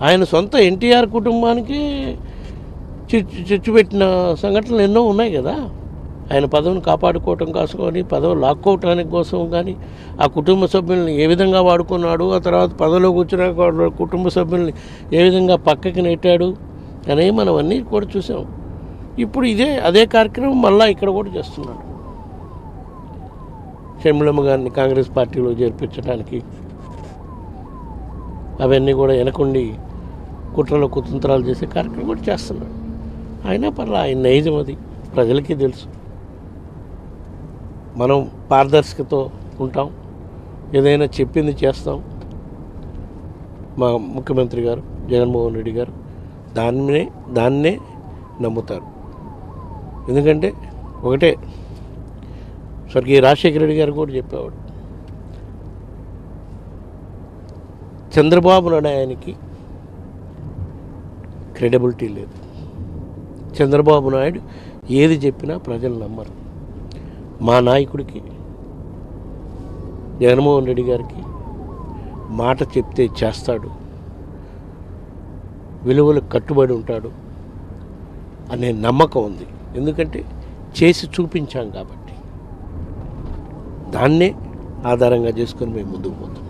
ఆయన సొంత ఎన్టీఆర్ కుటుంబానికి చిచ్చు పెట్టిన సంఘటనలు ఎన్నో ఉన్నాయి కదా. ఆయన పదవిని కాపాడుకోవటం కోసం కానీ, పదవి లాక్కోవటానికి కోసం కానీ, ఆ కుటుంబ సభ్యుల్ని ఏ విధంగా వాడుకున్నాడు, ఆ తర్వాత పదవిలో కూర్చున్న కుటుంబ సభ్యుల్ని ఏ విధంగా పక్కకి నెట్టాడు అనేవి మనం అన్నీ కూడా చూసాం. ఇప్పుడు అదే కార్యక్రమం మళ్ళీ ఇక్కడ కూడా చేస్తున్నాడు. షర్మిలమ్మ గారిని కాంగ్రెస్ పార్టీలో చేర్పించడానికి అవన్నీ కూడా వెనకుండి కుట్రలు కుతంత్రాలు చేసే కార్యక్రమం కూడా చేస్తున్నాడు. అయినా పర్లా, ఆయన నైజం అది ప్రజలకి తెలుసు. మనం పారదర్శకతో ఉంటాం, ఏదైనా చెప్పింది చేస్తాం. మా ముఖ్యమంత్రి గారు జగన్మోహన్ రెడ్డి గారు దాన్నే నమ్ముతారు. ఎందుకంటే ఒకటే, స్వర్గీయ రాజశేఖర రెడ్డి గారు కూడా చెప్పేవాడు, చంద్రబాబు నాయుడు ఆయనకి క్రెడిబిలిటీ లేదు. చంద్రబాబు నాయుడు ఏది చెప్పినా ప్రజలు నమ్మరు. మా నాయకుడికి జగన్మోహన్ రెడ్డి గారికి మాట చెప్తే చేస్తాడు, విలువలకు కట్టుబడి ఉంటాడు అనే నమ్మకం ఉంది. ఎందుకంటే చేసి చూపించాం కాబట్టి. దాన్నే ఆధారంగా చేసుకొని మేము ముందుకు పోతాం.